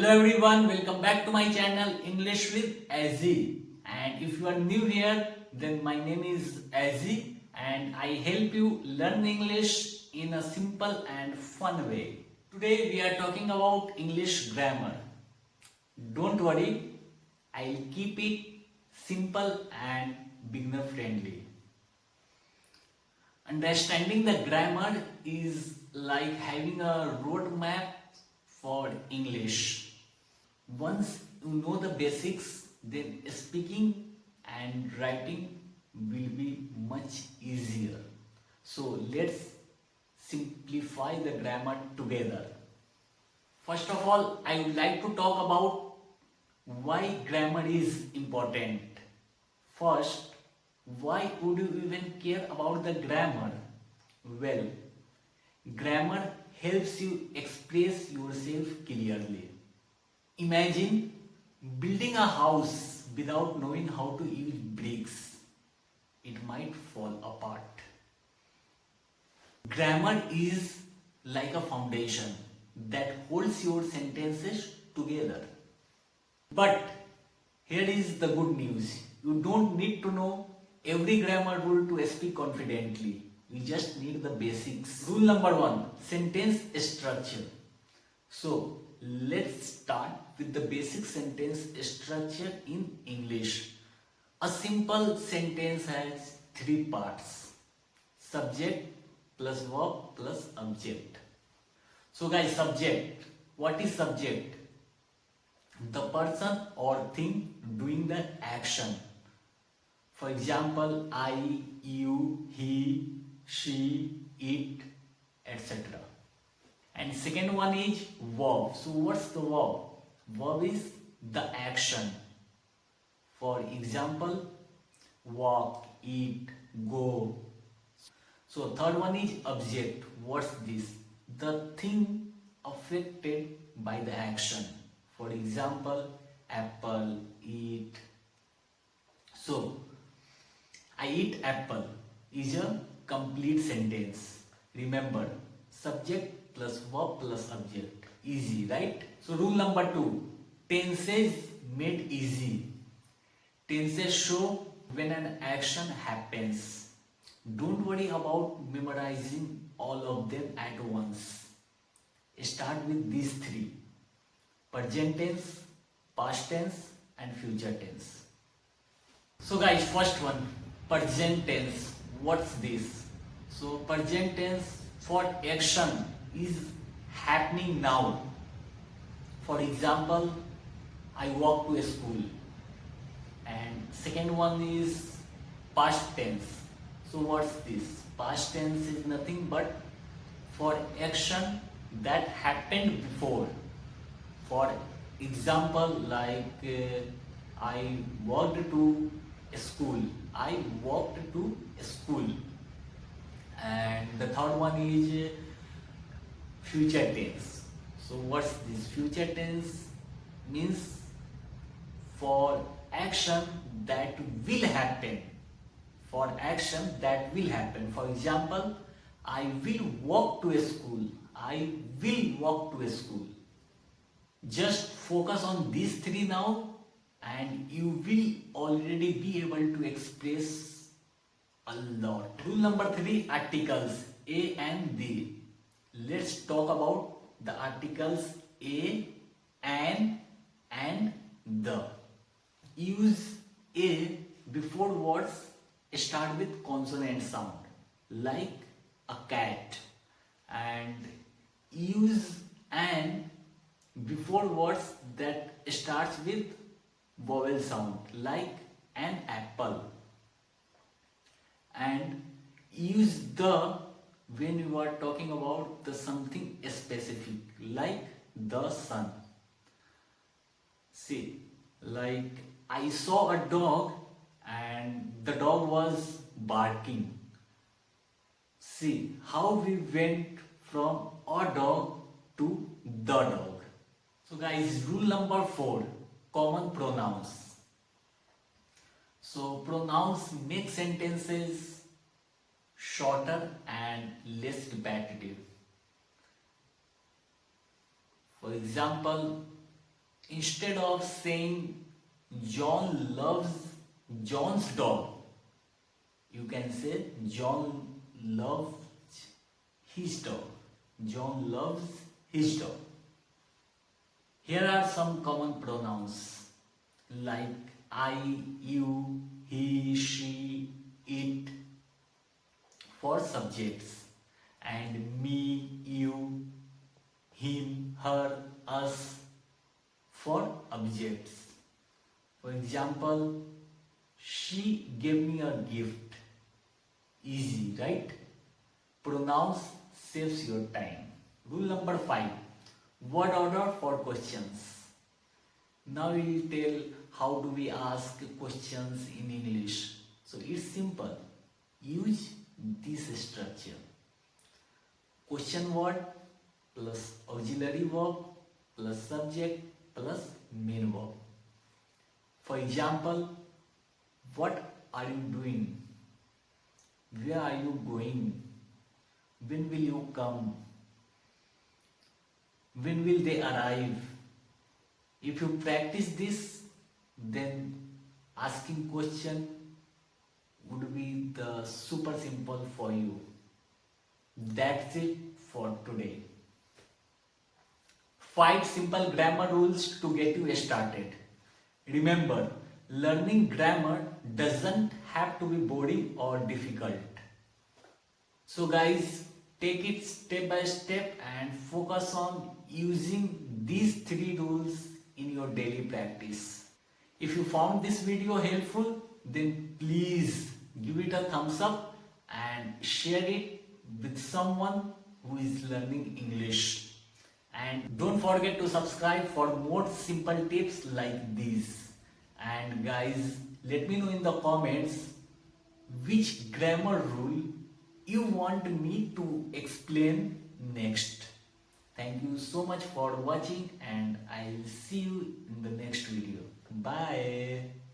Hello everyone, welcome back to my channel English with Azzy. And if you are new here, then my name is Azzy and I help you learn English in a simple and fun way. Today we are talking about English grammar. Don't worry, I'll keep it simple and beginner friendly. Understanding the grammar is like having a roadmap for English. Once you know the basics, then speaking and writing will be much easier. So let's simplify the grammar together. First of all, I would like to talk about why grammar is important. First, why would you even care about the grammar? Well, grammar helps you express yourself clearly. Imagine building a house without knowing how to use bricks. It might fall apart. Grammar is like a foundation that holds your sentences together. But here is the good news. You don't need to know every grammar rule to speak confidently. You just need the basics. Rule number 1, sentence structure. So let's start with the basic sentence structure in English. A simple sentence has 3 parts: subject plus verb plus object. So guys, subject. What is subject? The person or thing doing the action. For example, I, you, he, she, it, etc. And second one is verb. So what's the verb? Verb is the action. For example, walk, eat, go. So third one is object. What's this? The thing affected by the action. For example, apple, eat. So I eat apple is a complete sentence. Remember, subject plus verb plus object. Easy, right? So rule number 2, tenses made easy. Tenses show when an action happens. Don't worry about memorizing all of them at once. Start with these 3: present tense, past tense and future tense. So guys, first one, present tense. What's this? So present tense for action is happening now. For example, I walk to a school. And second one is past tense. So what's this? Past tense is nothing but for action that happened before. For example, like I walked to a school. I walked to a school. And the third one is future tense. So what's this? Future tense means for action that will happen. For action that will happen. For example, I will walk to a school. I will walk to a school. Just focus on these 3 now and you will already be able to express a lot. Rule number 3, articles a and the. Let's talk about the articles a and the. Use a before words start with consonant sound like a cat, and use an before words that starts with vowel sound like an apple, and use the when you are talking about the something specific like the sun. See, like I saw a dog and the dog was barking. See how we went from a dog to the dog. So guys, rule number 4, common pronouns. So pronouns make sentences shorter and less repetitive. For example, Instead of saying John loves John's dog, you can say John loves his dog. John loves his dog. Here are some common pronouns like I, you, he, she, it for subjects, and me, you, him, her, us for objects. For example, she gave me a gift. Easy, right? Pronouns saves your time. Rule number 5. Word order for questions. Now we will tell how do we ask questions in English. So it's simple. Use this structure. Question word plus auxiliary verb plus subject plus main verb. For example, what are you doing? Where are you going? When will you come? When will they arrive? If you practice this, then asking question would be the super simple for you. That's it for today. 5 simple grammar rules to get you started. Remember, learning grammar doesn't have to be boring or difficult. So guys, take it step by step and focus on using these 3 rules in your daily practice. If you found this video helpful, then please give it a thumbs up and share it with someone who is learning English. And don't forget to subscribe for more simple tips like these. And guys, let me know in the comments which grammar rule you want me to explain next. Thank you so much for watching, and I'll see you in the next video. Bye.